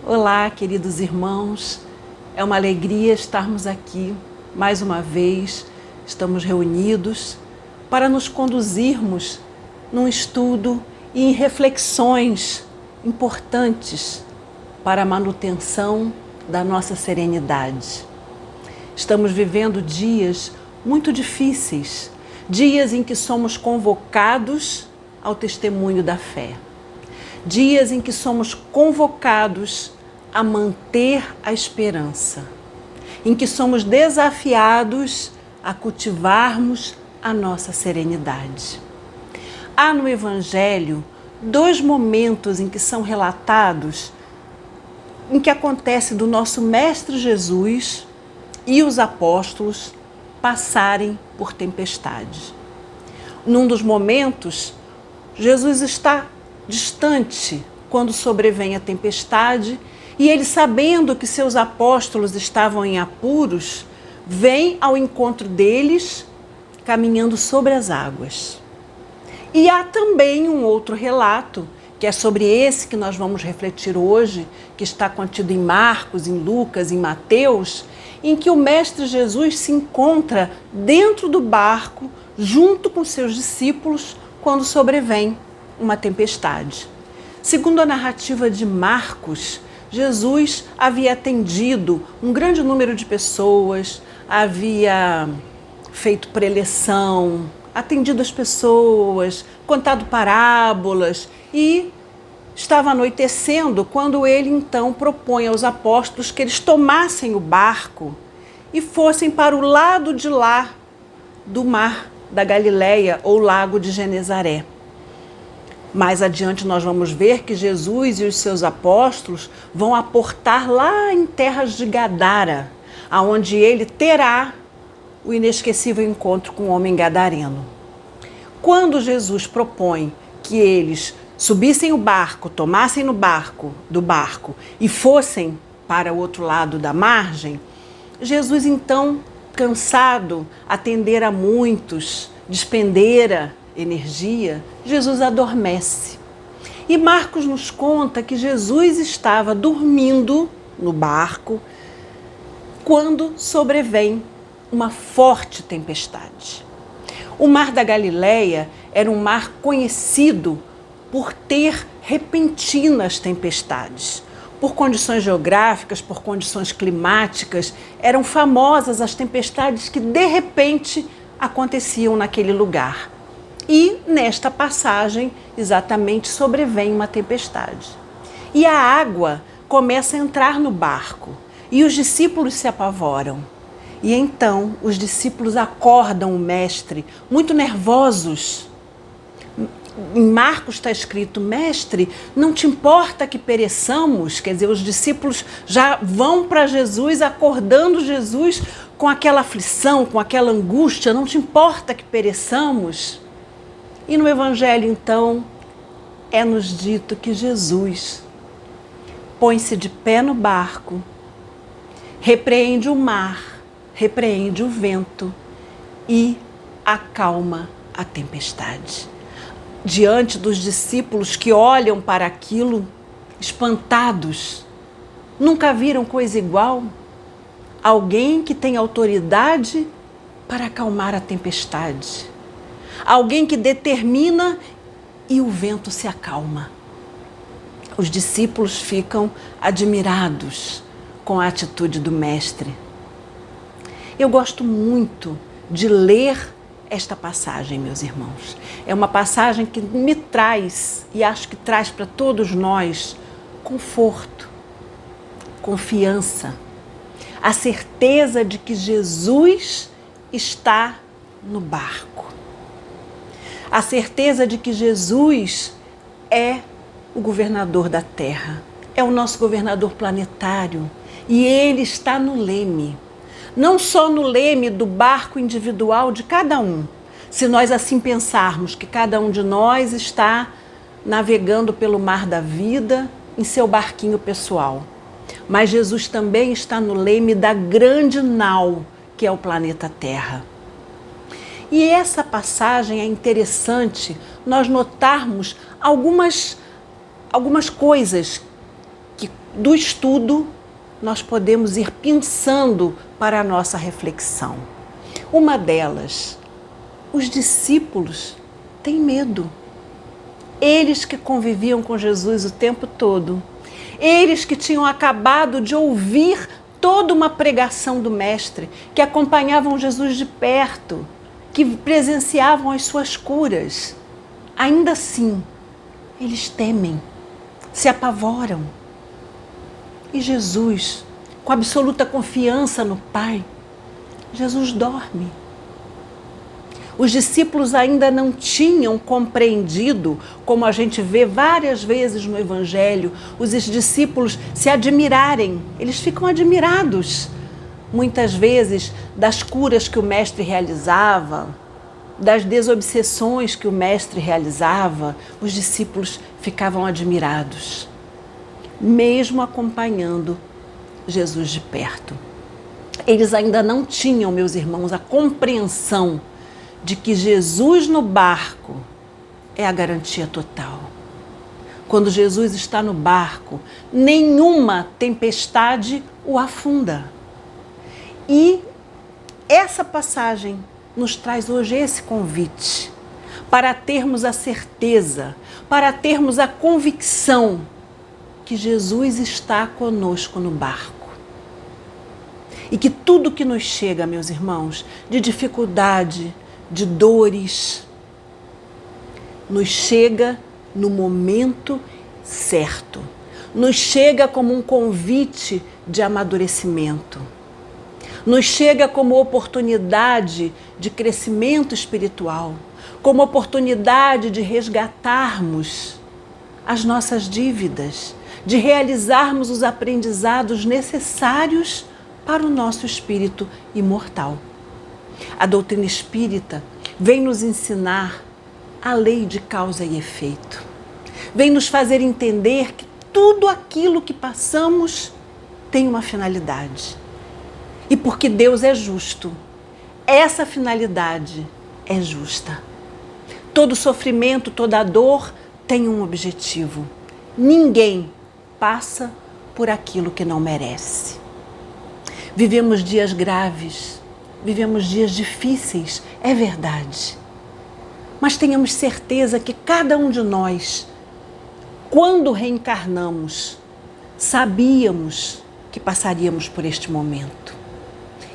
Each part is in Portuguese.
Olá, queridos irmãos, é uma alegria estarmos aqui mais uma vez, estamos reunidos para nos conduzirmos num estudo e em reflexões importantes para a manutenção da nossa serenidade. Estamos vivendo dias muito difíceis, dias em que somos convocados ao testemunho da fé. Dias em que somos convocados a manter a esperança, em que somos desafiados a cultivarmos a nossa serenidade. Há no Evangelho dois momentos em que são relatados, em que acontece do nosso Mestre Jesus e os apóstolos passarem por tempestade. Num dos momentos, Jesus está distante quando sobrevém a tempestade e ele, sabendo que seus apóstolos estavam em apuros, vem ao encontro deles caminhando sobre as águas. E há também um outro relato, que é sobre esse que nós vamos refletir hoje, que está contido em Marcos, em Lucas, em Mateus, em que o Mestre Jesus se encontra dentro do barco junto com seus discípulos quando sobrevém uma tempestade. Segundo a narrativa de Marcos, Jesus havia atendido um grande número de pessoas, havia feito preleção, atendido as pessoas, contado parábolas e estava anoitecendo quando ele então propõe aos apóstolos que eles tomassem o barco e fossem para o lado de lá do mar da Galileia ou lago de Genezaré. Mais adiante nós vamos ver que Jesus e os seus apóstolos vão aportar lá em terras de Gadara, aonde ele terá o inesquecível encontro com o homem gadareno. Quando Jesus propõe que eles subissem o barco, tomassem do barco e fossem para o outro lado da margem, Jesus então, cansado, atendera a muitos, despendera energia, Jesus adormece. E Marcos nos conta que Jesus estava dormindo no barco quando sobrevém uma forte tempestade. O mar da Galileia era um mar conhecido por ter repentinas tempestades. Por condições geográficas, por condições climáticas, eram famosas as tempestades que de repente aconteciam naquele lugar. E nesta passagem, exatamente, sobrevém uma tempestade. E a água começa a entrar no barco e os discípulos se apavoram. E então os discípulos acordam o mestre, muito nervosos. Em Marcos está escrito: Mestre, não te importa que pereçamos? Quer dizer, os discípulos já vão para Jesus, acordando Jesus com aquela aflição, com aquela angústia. Não te importa que pereçamos? E no Evangelho, então, é-nos dito que Jesus põe-se de pé no barco, repreende o mar, repreende o vento e acalma a tempestade. Diante dos discípulos que olham para aquilo, espantados, nunca viram coisa igual? Alguém que tem autoridade para acalmar a tempestade. Alguém que determina e o vento se acalma. Os discípulos ficam admirados com a atitude do mestre. Eu gosto muito de ler esta passagem, meus irmãos. É uma passagem que me traz, e acho que traz para todos nós, conforto, confiança, a certeza de que Jesus está no barco. A certeza de que Jesus é o governador da Terra, é o nosso governador planetário e ele está no leme. Não só no leme do barco individual de cada um, se nós assim pensarmos que cada um de nós está navegando pelo mar da vida em seu barquinho pessoal, mas Jesus também está no leme da grande nau que é o planeta Terra. E essa passagem é interessante nós notarmos algumas coisas que do estudo, nós podemos ir pensando para a nossa reflexão. Uma delas, os discípulos têm medo. Eles que conviviam com Jesus o tempo todo, eles que tinham acabado de ouvir toda uma pregação do Mestre, que acompanhavam Jesus de perto, que presenciavam as suas curas. Ainda assim, eles temem, se apavoram. E Jesus, com absoluta confiança no Pai, Jesus dorme. Os discípulos ainda não tinham compreendido, como a gente vê várias vezes no Evangelho, os discípulos se admirarem, eles ficam admirados, muitas vezes, das curas que o Mestre realizava, das desobsessões que o Mestre realizava, os discípulos ficavam admirados, mesmo acompanhando Jesus de perto. Eles ainda não tinham, meus irmãos, a compreensão de que Jesus no barco é a garantia total. Quando Jesus está no barco, nenhuma tempestade o afunda. E essa passagem nos traz hoje esse convite para termos a certeza, para termos a convicção que Jesus está conosco no barco. E que tudo que nos chega, meus irmãos, de dificuldade, de dores, nos chega no momento certo, nos chega como um convite de amadurecimento, nos chega como oportunidade de crescimento espiritual, como oportunidade de resgatarmos as nossas dívidas, de realizarmos os aprendizados necessários para o nosso espírito imortal. A doutrina espírita vem nos ensinar a lei de causa e efeito. Vem nos fazer entender que tudo aquilo que passamos tem uma finalidade. E porque Deus é justo, essa finalidade é justa. Todo sofrimento, toda dor tem um objetivo. Ninguém passa por aquilo que não merece. Vivemos dias graves, vivemos dias difíceis, é verdade. Mas tenhamos certeza que cada um de nós, quando reencarnamos, sabíamos que passaríamos por este momento.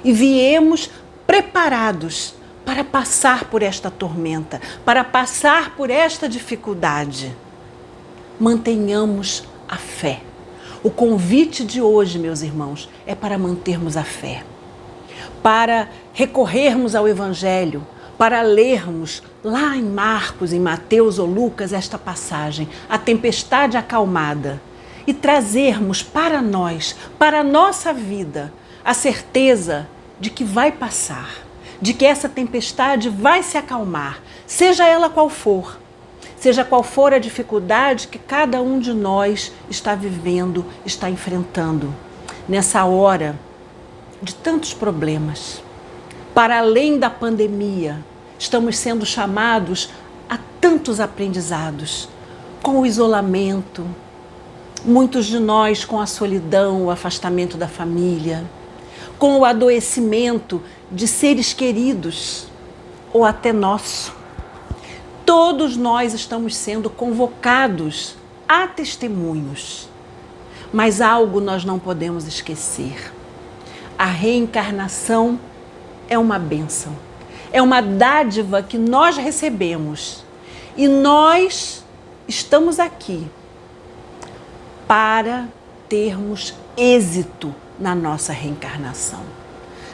E viemos preparados para passar por esta tormenta, para passar por esta dificuldade. Mantenhamos a fé. O convite de hoje, meus irmãos, é para mantermos a fé, para recorrermos ao Evangelho, para lermos lá em Marcos, em Mateus ou Lucas esta passagem, a tempestade acalmada, e trazermos para nós, para a nossa vida, a certeza de que vai passar, de que essa tempestade vai se acalmar, seja ela qual for. Seja qual for a dificuldade que cada um de nós está vivendo, está enfrentando, nessa hora de tantos problemas. Para além da pandemia, estamos sendo chamados a tantos aprendizados, com o isolamento, muitos de nós com a solidão, o afastamento da família, com o adoecimento de seres queridos ou até nosso. Todos nós estamos sendo convocados a testemunhos, mas algo nós não podemos esquecer. A reencarnação é uma bênção, é uma dádiva que nós recebemos e nós estamos aqui para termos êxito na nossa reencarnação.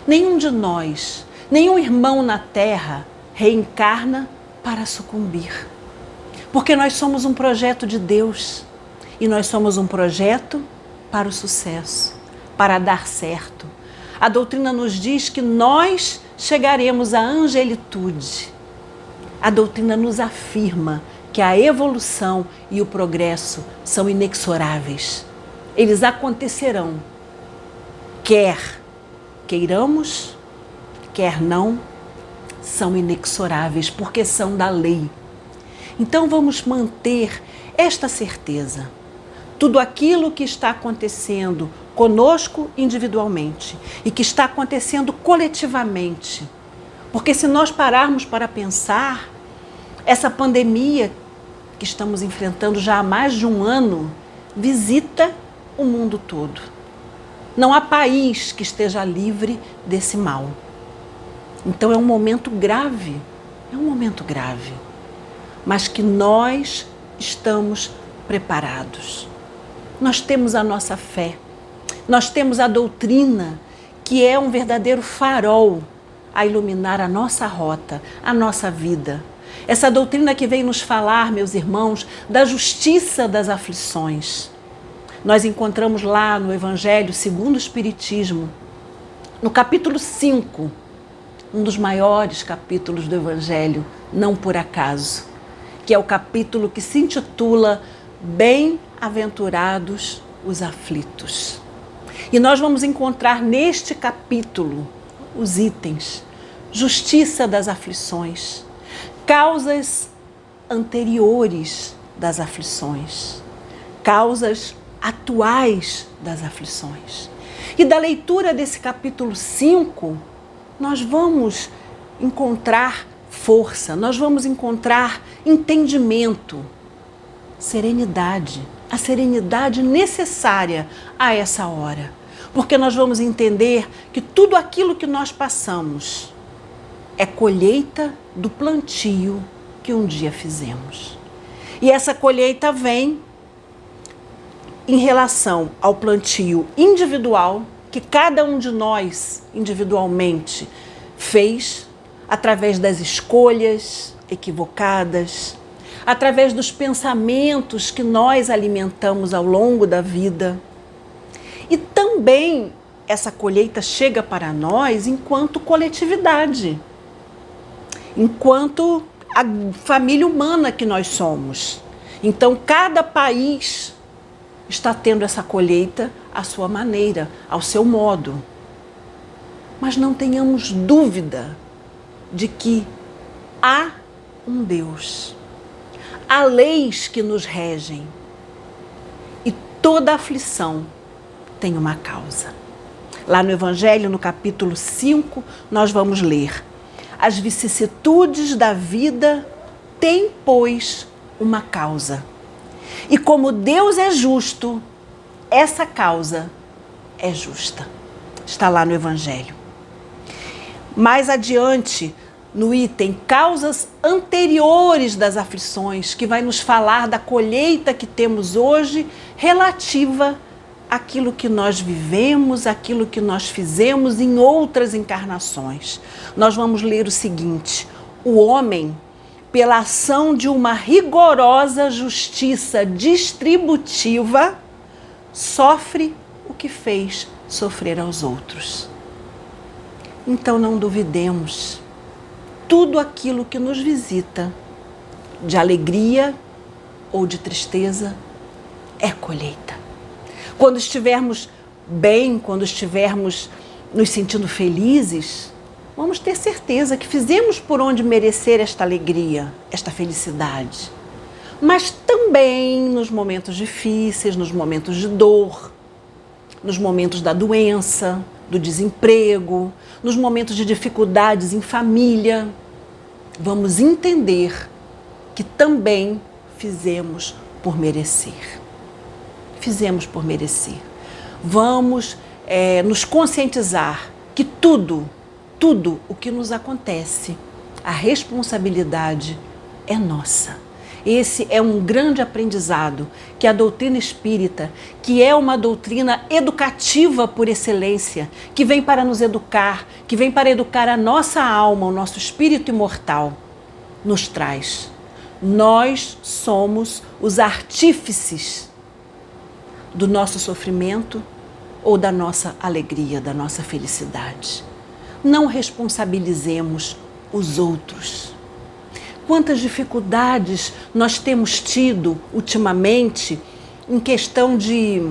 Nenhum de nós, nenhum irmão na Terra reencarna para sucumbir, porque nós somos um projeto de Deus e nós somos um projeto para o sucesso, para dar certo. A doutrina nos diz que nós chegaremos à angelitude. A doutrina nos afirma que a evolução e o progresso são inexoráveis. Eles acontecerão, quer queiramos, quer não, são inexoráveis, porque são da lei. Então vamos manter esta certeza. tudo aquilo que está acontecendo conosco individualmente e que está acontecendo coletivamente. Porque se nós pararmos para pensar, essa pandemia que estamos enfrentando já há mais de um ano visita o mundo todo. Não há país que esteja livre desse mal. Então é um momento grave, mas que nós estamos preparados. Nós temos a nossa fé, nós temos a doutrina, que é um verdadeiro farol a iluminar a nossa rota, a nossa vida. Essa doutrina que vem nos falar, meus irmãos, da justiça das aflições. Nós encontramos lá no Evangelho segundo o Espiritismo, no capítulo 5, um dos maiores capítulos do Evangelho, não por acaso, que é o capítulo que se intitula Bem-aventurados os aflitos. E nós vamos encontrar neste capítulo os itens: justiça das aflições, causas anteriores das aflições, causas atuais das aflições. E da leitura desse capítulo 5, nós vamos encontrar força, nós vamos encontrar entendimento, serenidade, a serenidade necessária a essa hora. Porque nós vamos entender que tudo aquilo que nós passamos é colheita do plantio que um dia fizemos. E essa colheita vem em relação ao plantio individual que cada um de nós individualmente fez através das escolhas equivocadas, através dos pensamentos que nós alimentamos ao longo da vida. E também essa colheita chega para nós enquanto coletividade, enquanto a família humana que nós somos. Então, cada país está tendo essa colheita à sua maneira, ao seu modo. Mas não tenhamos dúvida de que há um Deus, há leis que nos regem e toda aflição tem uma causa. Lá no Evangelho, no capítulo 5, nós vamos ler: as vicissitudes da vida têm, pois, uma causa. E como Deus é justo, essa causa é justa. Está lá no Evangelho. Mais adiante, no item causas anteriores das aflições, que vai nos falar da colheita que temos hoje relativa àquilo que nós vivemos, àquilo que nós fizemos em outras encarnações. Nós vamos ler o seguinte: o homem, pela ação de uma rigorosa justiça distributiva, sofre o que fez sofrer aos outros. Então não duvidemos, tudo aquilo que nos visita, de alegria ou de tristeza, é colheita. Quando estivermos bem, quando estivermos nos sentindo felizes, vamos ter certeza que fizemos por onde merecer esta alegria, esta felicidade. Mas também nos momentos difíceis, nos momentos de dor, nos momentos da doença, do desemprego, nos momentos de dificuldades em família, vamos entender que também fizemos por merecer. Fizemos por merecer. Vamos nos conscientizar que tudo o que nos acontece, a responsabilidade é nossa. Esse é um grande aprendizado que a doutrina espírita, que é uma doutrina educativa por excelência, que vem para nos educar, que vem para educar a nossa alma, o nosso espírito imortal, nos traz. Nós somos os artífices do nosso sofrimento ou da nossa alegria, da nossa felicidade. Não responsabilizemos os outros. Quantas dificuldades nós temos tido ultimamente em questão de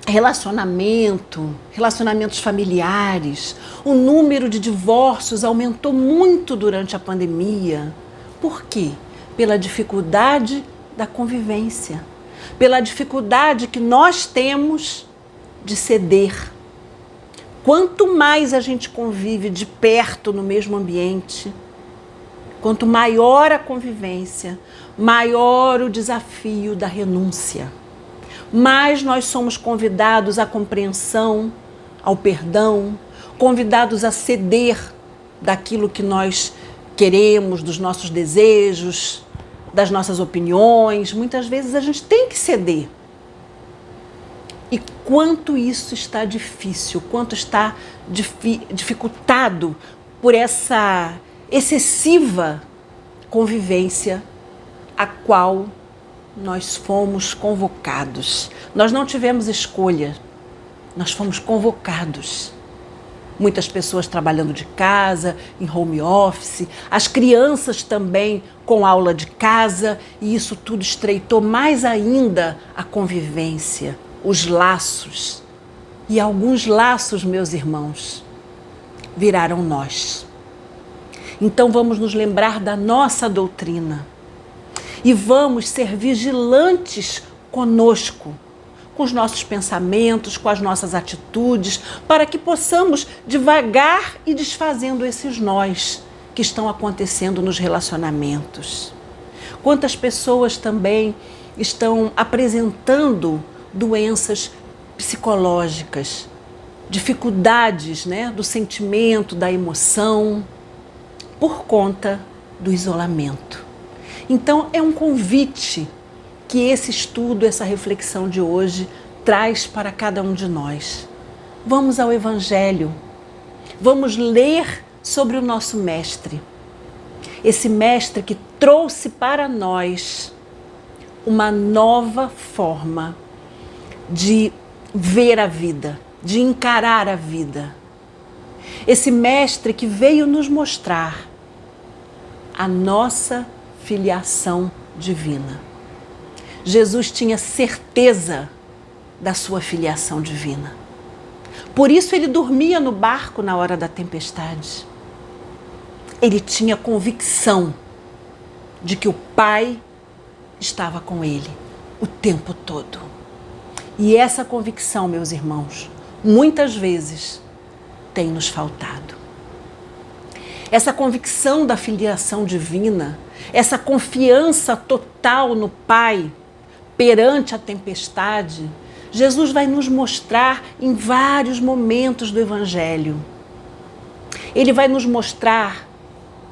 relacionamentos familiares. O número de divórcios aumentou muito durante a pandemia. Por quê? Pela dificuldade da convivência, pela dificuldade que nós temos de ceder. Quanto mais a gente convive de perto no mesmo ambiente, quanto maior a convivência, maior o desafio da renúncia. Mais nós somos convidados à compreensão, ao perdão, convidados a ceder daquilo que nós queremos, dos nossos desejos, das nossas opiniões. Muitas vezes a gente tem que ceder. E quanto isso está difícil, quanto está dificultado por essa excessiva convivência a qual nós fomos convocados. Nós não tivemos escolha, nós fomos convocados. Muitas pessoas trabalhando de casa, em home office, as crianças também com aula de casa, e isso tudo estreitou mais ainda a convivência, os laços. E alguns laços, meus irmãos, viraram nós. Então vamos nos lembrar da nossa doutrina e vamos ser vigilantes conosco, com os nossos pensamentos, com as nossas atitudes, para que possamos devagar ir desfazendo esses nós que estão acontecendo nos relacionamentos. Quantas pessoas também estão apresentando doenças psicológicas, dificuldades, do sentimento, da emoção, por conta do isolamento. Então é um convite que esse estudo, essa reflexão de hoje traz para cada um de nós. Vamos ao Evangelho, vamos ler sobre o nosso Mestre. Esse Mestre que trouxe para nós uma nova forma de ver a vida, de encarar a vida. Esse Mestre que veio nos mostrar a nossa filiação divina. Jesus tinha certeza da sua filiação divina. Por isso ele dormia no barco na hora da tempestade. Ele tinha convicção de que o Pai estava com ele o tempo todo. E essa convicção, meus irmãos, muitas vezes tem nos faltado. Essa convicção da filiação divina, essa confiança total no Pai perante a tempestade, Jesus vai nos mostrar em vários momentos do Evangelho. Ele vai nos mostrar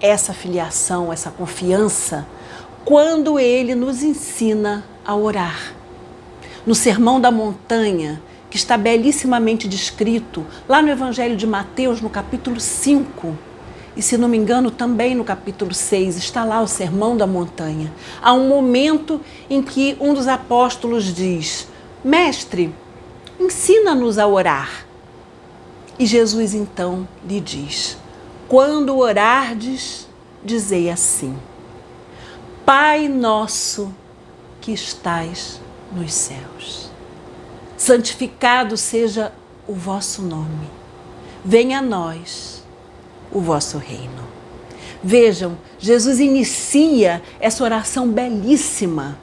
essa filiação, essa confiança, quando ele nos ensina a orar. No Sermão da Montanha, que está belíssimamente descrito lá no Evangelho de Mateus, no capítulo 5, e se não me engano também no capítulo 6, está lá o Sermão da Montanha. Há um momento em que um dos apóstolos diz: Mestre, ensina-nos a orar. E Jesus então lhe diz: quando orardes, dizei assim: Pai nosso que estais nos céus, santificado seja o vosso nome, venha a nós o vosso reino. Vejam, Jesus inicia essa oração belíssima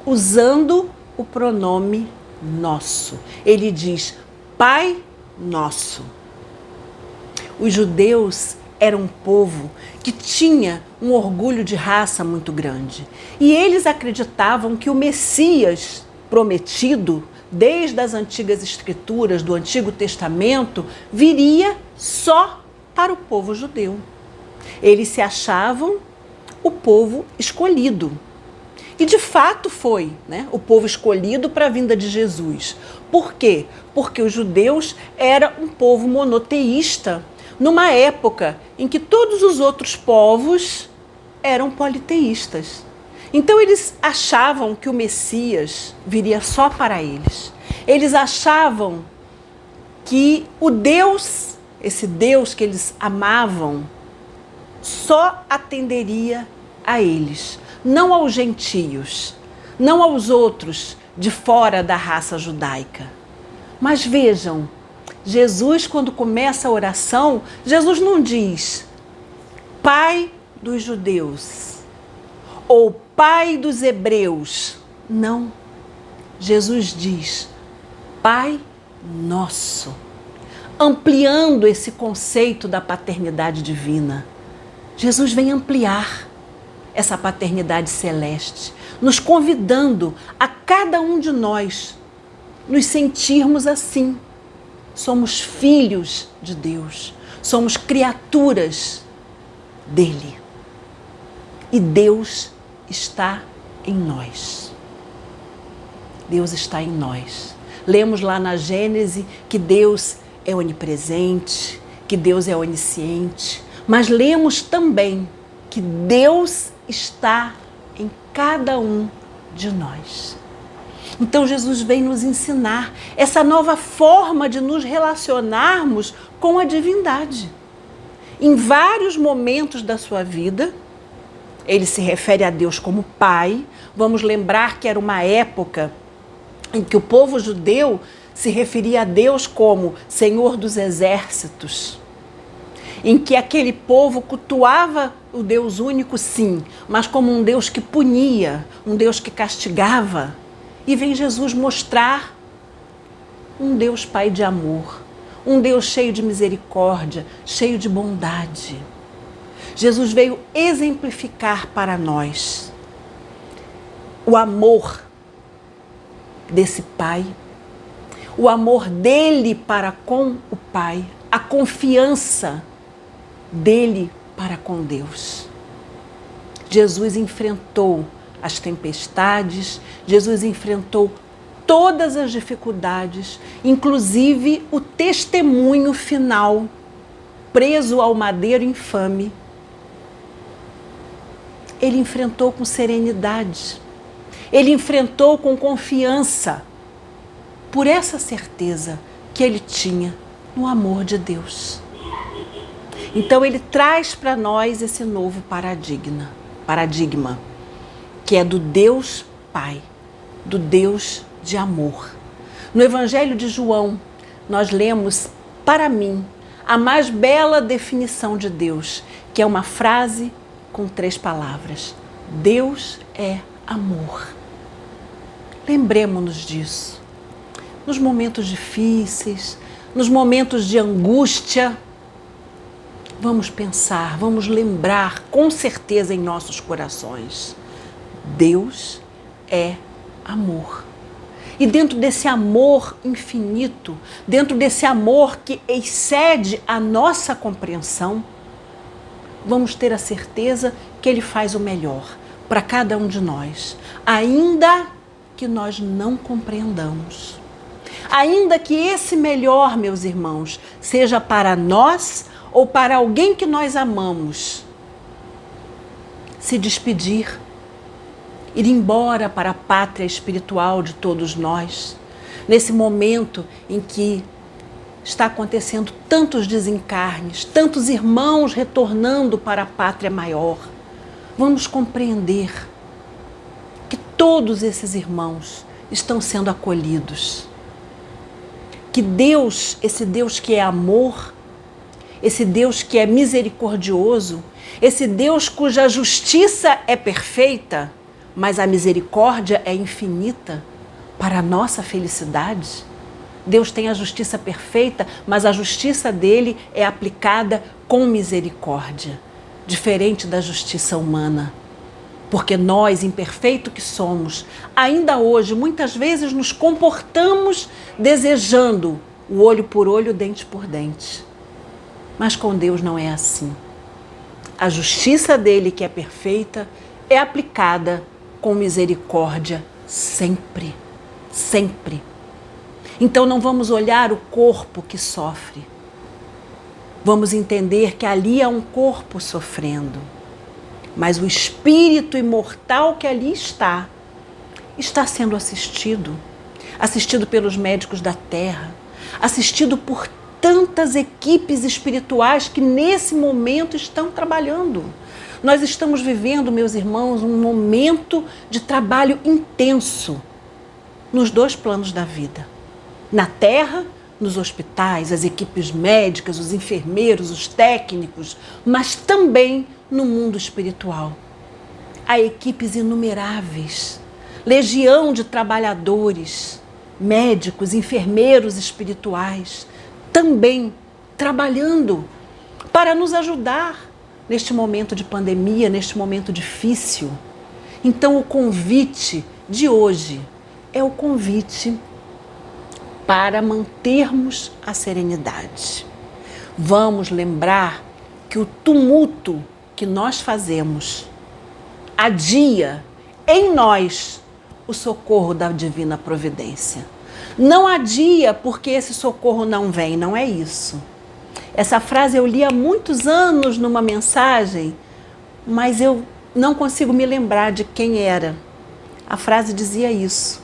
usando o pronome nosso. Ele diz: Pai nosso. Os judeus eram um povo que tinha um orgulho de raça muito grande. E eles acreditavam que o Messias prometido, desde as antigas escrituras do Antigo Testamento, viria só para o povo judeu. Eles se achavam o povo escolhido. E de fato foi, o povo escolhido para a vinda de Jesus. Por quê? Porque os judeus eram um povo monoteísta, numa época em que todos os outros povos eram politeístas. Então eles achavam que o Messias viria só para eles. Eles achavam que o Deus, esse Deus que eles amavam, só atenderia a eles, não aos gentios, não aos outros de fora da raça judaica. Mas vejam, Jesus, quando começa a oração, Jesus não diz Pai dos judeus ou Pai dos hebreus, Não. Jesus diz, Pai Nosso, ampliando esse conceito da paternidade divina. Jesus vem ampliar essa paternidade celeste, nos convidando a cada um de nós nos sentirmos assim. Somos filhos de Deus, somos criaturas dele. E Deus está em nós. Deus está em nós. Lemos lá na Gênesis que Deus é onipresente, que Deus é onisciente, mas lemos também que Deus está em cada um de nós. Então Jesus vem nos ensinar essa nova forma de nos relacionarmos com a divindade. Em vários momentos da sua vida, ele se refere a Deus como Pai. Vamos lembrar que era uma época em que o povo judeu se referia a Deus como Senhor dos Exércitos, em que aquele povo cultuava o Deus único, sim, mas como um Deus que punia, um Deus que castigava. E vem Jesus mostrar um Deus Pai de amor, um Deus cheio de misericórdia, cheio de bondade. Jesus veio exemplificar para nós o amor desse Pai, o amor dele para com o Pai, a confiança dele para com Deus. Jesus enfrentou as tempestades, Jesus enfrentou todas as dificuldades, inclusive o testemunho final, preso ao madeiro infame. Ele enfrentou com serenidade, ele enfrentou com confiança, por essa certeza que ele tinha no amor de Deus. Então ele traz para nós esse novo paradigma, que é do Deus Pai, do Deus de amor. No Evangelho de João, nós lemos, para mim, a mais bela definição de Deus, que é uma frase com 3 palavras. Deus é amor. Lembremos-nos disso. Nos momentos difíceis, nos momentos de angústia, vamos pensar, vamos lembrar com certeza em nossos corações. Deus é amor. E dentro desse amor infinito, dentro desse amor que excede a nossa compreensão, vamos ter a certeza que Ele faz o melhor para cada um de nós, ainda que nós não compreendamos. Ainda que esse melhor, meus irmãos, seja para nós ou para alguém que nós amamos, se despedir, ir embora para a pátria espiritual de todos nós, nesse momento em que está acontecendo tantos desencarnes, tantos irmãos retornando para a pátria maior, vamos compreender que todos esses irmãos estão sendo acolhidos. Que Deus, esse Deus que é amor, esse Deus que é misericordioso, esse Deus cuja justiça é perfeita, mas a misericórdia é infinita para a nossa felicidade. Deus tem a justiça perfeita, mas a justiça dele é aplicada com misericórdia, diferente da justiça humana. Porque nós, imperfeito que somos, ainda hoje, muitas vezes nos comportamos desejando o olho por olho, dente por dente. Mas com Deus não é assim. A justiça dele, que é perfeita, é aplicada com misericórdia sempre, sempre. Então não vamos olhar o corpo que sofre. Vamos entender que ali há um corpo sofrendo. Mas o espírito imortal que ali está sendo assistido pelos médicos da terra, assistido por tantas equipes espirituais que nesse momento estão trabalhando. Nós estamos vivendo, meus irmãos, um momento de trabalho intenso nos 2 planos da vida. Na terra, nos hospitais, as equipes médicas, os enfermeiros, os técnicos, mas também no mundo espiritual. Há equipes inumeráveis legião de trabalhadores, médicos, enfermeiros espirituais, também trabalhando para nos ajudar neste momento de pandemia, neste momento difícil. Então, o convite de hoje é o convite para mantermos a serenidade. Vamos lembrar que o tumulto que nós fazemos adia em nós o socorro da divina providência. Não adia porque esse socorro não vem, não é isso. Essa frase eu li há muitos anos numa mensagem, mas eu não consigo me lembrar de quem era. A frase dizia isso: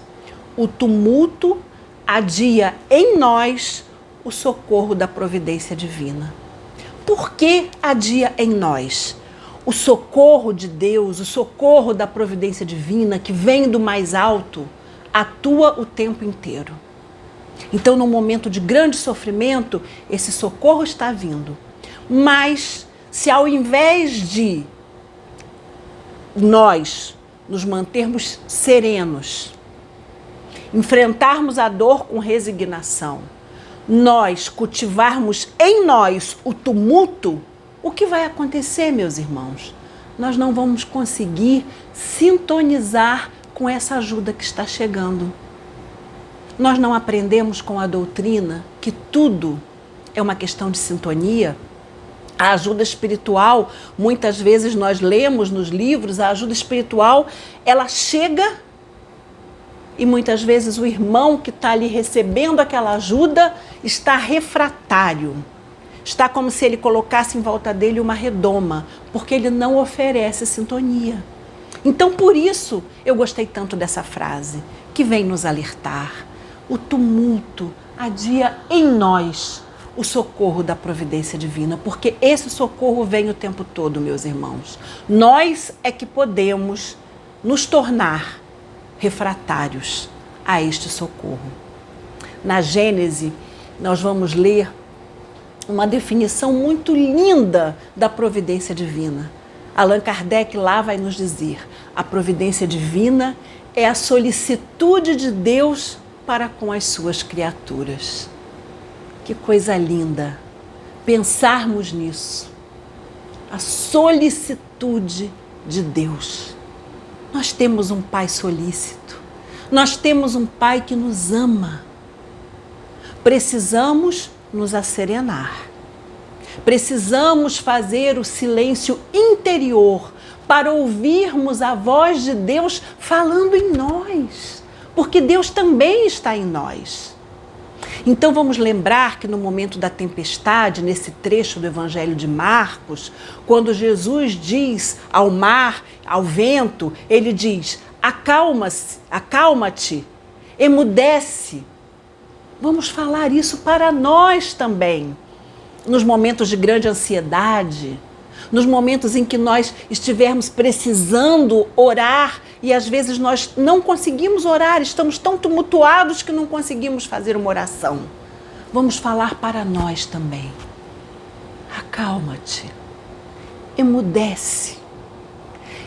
o tumulto adia em nós o socorro da providência divina. Por que adia em nós? O socorro de Deus, o socorro da providência divina que vem do mais alto, atua o tempo inteiro. Então, num momento de grande sofrimento, esse socorro está vindo. Mas, se ao invés de nós nos mantermos serenos, enfrentarmos a dor com resignação, nós cultivarmos em nós o tumulto, o que vai acontecer, meus irmãos? Nós não vamos conseguir sintonizar com essa ajuda que está chegando. Nós não aprendemos com a doutrina que tudo é uma questão de sintonia? A ajuda espiritual, muitas vezes nós lemos nos livros, a ajuda espiritual, ela chega e muitas vezes o irmão que está ali recebendo aquela ajuda está refratário. Está como se ele colocasse em volta dele uma redoma, porque ele não oferece sintonia. Então, por isso, eu gostei tanto dessa frase, que vem nos alertar. O tumulto adia em nós o socorro da providência divina, porque esse socorro vem o tempo todo, meus irmãos. Nós é que podemos nos tornar refratários a este socorro. Na Gênese, nós vamos ler uma definição muito linda da providência divina. Allan Kardec lá vai nos dizer: a providência divina é a solicitude de Deus para com as suas criaturas. Que coisa linda pensarmos nisso. A solicitude de Deus. Nós temos um Pai solícito. Nós temos um Pai que nos ama. Precisamos nos asserenar. Precisamos fazer o silêncio interior para ouvirmos a voz de Deus falando em nós, porque Deus também está em nós. Então vamos lembrar que no momento da tempestade, nesse trecho do Evangelho de Marcos, quando Jesus diz ao mar, ao vento, ele diz: acalma-se, acalma-te, emudece. Vamos falar isso para nós também, nos momentos de grande ansiedade, nos momentos em que nós estivermos precisando orar e às vezes nós não conseguimos orar, estamos tão tumultuados que não conseguimos fazer uma oração. Vamos falar para nós também. Acalma-te, emudece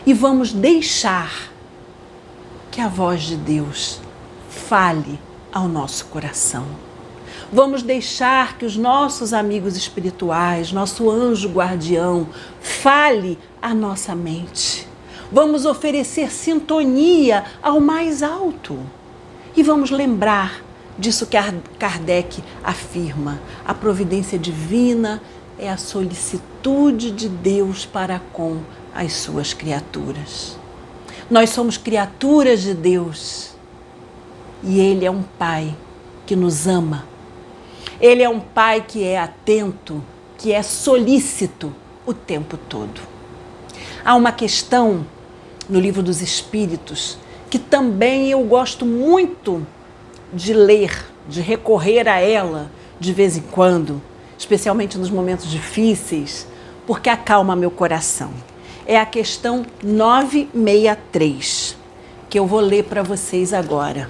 e vamos deixar que a voz de Deus fale ao nosso coração. Vamos deixar que os nossos amigos espirituais, nosso anjo guardião, fale à nossa mente. Vamos oferecer sintonia ao mais alto. E vamos lembrar disso que Kardec afirma: a providência divina é a solicitude de Deus para com as suas criaturas. Nós somos criaturas de Deus e Ele é um Pai que nos ama. Ele é um Pai que é atento, que é solícito o tempo todo. Há uma questão no Livro dos Espíritos que também eu gosto muito de ler, de recorrer a ela de vez em quando, especialmente nos momentos difíceis, porque acalma meu coração. É a questão 963, que eu vou ler para vocês agora.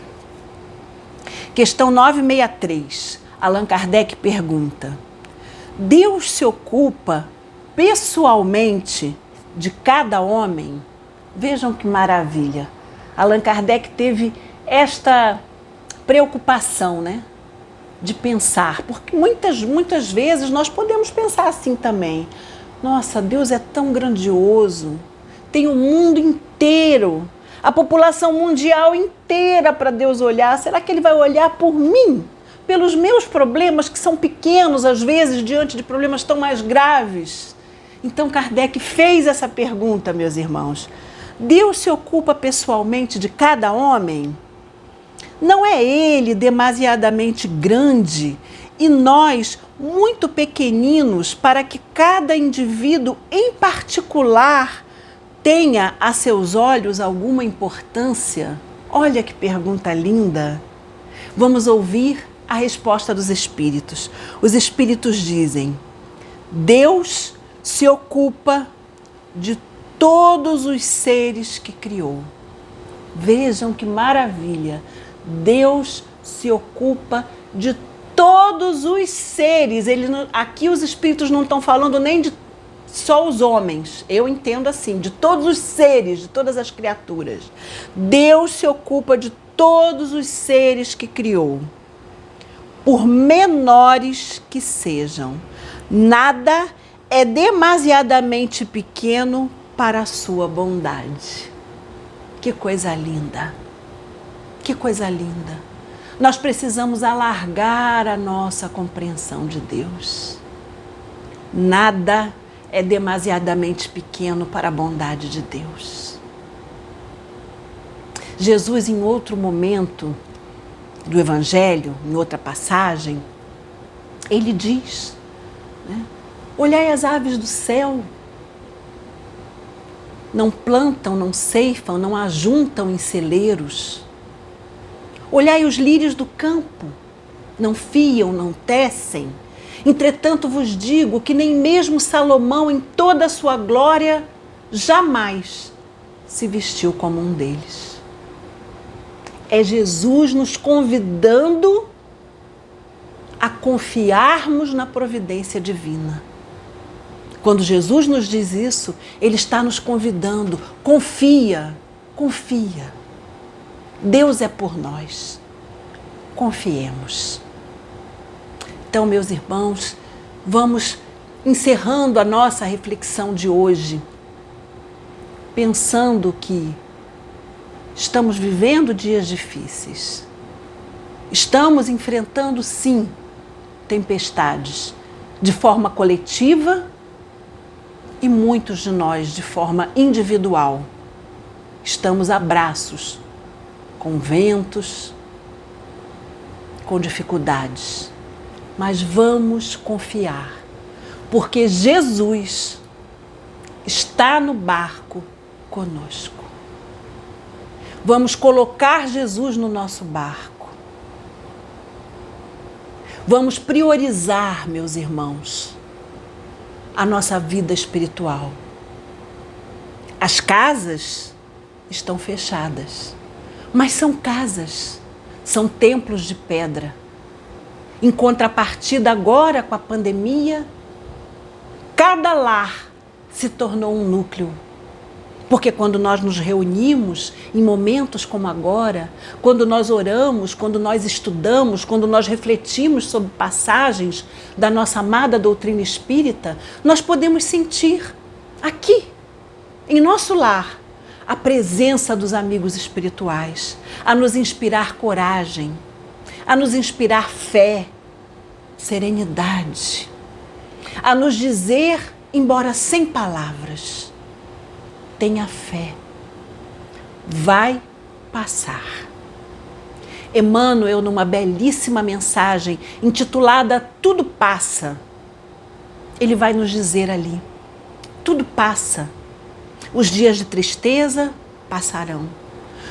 Questão 963. Allan Kardec pergunta: Deus se ocupa pessoalmente de cada homem? Vejam que maravilha. Allan Kardec teve esta preocupação, né? De pensar, porque muitas vezes nós podemos pensar assim também. Nossa, Deus é tão grandioso, tem o mundo inteiro, a população mundial inteira para Deus olhar. Será que Ele vai olhar por mim? Pelos meus problemas, que são pequenos às vezes, diante de problemas tão mais graves? Então Kardec fez essa pergunta, meus irmãos. Deus se ocupa pessoalmente de cada homem? Não é Ele demasiadamente grande e nós muito pequeninos para que cada indivíduo em particular tenha a seus olhos alguma importância? Olha que pergunta linda! Vamos ouvir a resposta dos espíritos. Os espíritos dizem: Deus se ocupa de todos os seres que criou. Vejam que maravilha! Deus se ocupa de todos os seres. Aqui os espíritos não estão falando nem de só os homens. Eu entendo assim, de todos os seres, de todas as criaturas. Deus se ocupa de todos os seres que criou, por menores que sejam. Nada é demasiadamente pequeno para a sua bondade. Que coisa linda! Que coisa linda! Nós precisamos alargar a nossa compreensão de Deus. Nada é demasiadamente pequeno para a bondade de Deus. Jesus, em outro momento do Evangelho, em outra passagem, ele diz, né? Olhai as aves do céu. Não plantam, não ceifam, não ajuntam em celeiros. Olhai os lírios do campo, não fiam, não tecem. Entretanto vos digo que nem mesmo Salomão, em toda a sua glória, jamais se vestiu como um deles. É Jesus nos convidando a confiarmos na providência divina. Quando Jesus nos diz isso, Ele está nos convidando. Confia, confia. Deus é por nós. Confiemos. Então, meus irmãos, vamos encerrando a nossa reflexão de hoje, pensando que estamos vivendo dias difíceis. Estamos enfrentando, sim, tempestades de forma coletiva e muitos de nós de forma individual. Estamos a braços, com ventos, com dificuldades. Mas vamos confiar, porque Jesus está no barco conosco. Vamos colocar Jesus no nosso barco. Vamos priorizar, meus irmãos, a nossa vida espiritual. As casas estão fechadas, mas são casas, são templos de pedra. Em contrapartida agora com a pandemia, cada lar se tornou um núcleo. Porque quando nós nos reunimos em momentos como agora, quando nós oramos, quando nós estudamos, quando nós refletimos sobre passagens da nossa amada doutrina espírita, nós podemos sentir aqui, em nosso lar, a presença dos amigos espirituais, a nos inspirar coragem, a nos inspirar fé, serenidade, a nos dizer, embora sem palavras, tenha fé, vai passar. Emmanuel, numa belíssima mensagem intitulada Tudo Passa, ele vai nos dizer ali, tudo passa. Os dias de tristeza passarão.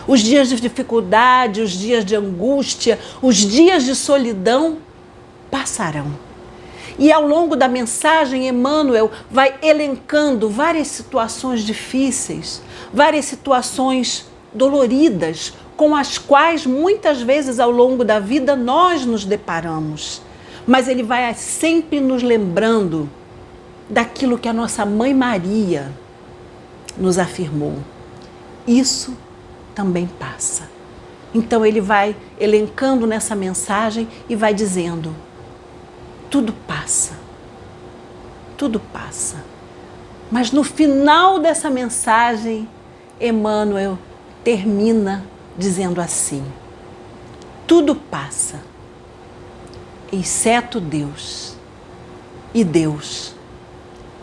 Os dias de dificuldade, os dias de angústia, os dias de solidão passarão. E ao longo da mensagem, Emmanuel vai elencando várias situações difíceis, várias situações doloridas, com as quais muitas vezes ao longo da vida nós nos deparamos. Mas ele vai sempre nos lembrando daquilo que a nossa Mãe Maria nos afirmou. Isso também passa. Então ele vai elencando nessa mensagem e vai dizendo: tudo passa, tudo passa. Mas no final dessa mensagem, Emmanuel termina dizendo assim: tudo passa, exceto Deus, e Deus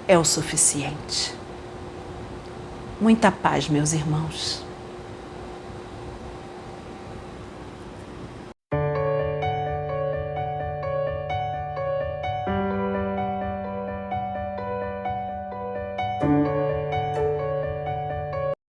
é o suficiente. Muita paz, meus irmãos.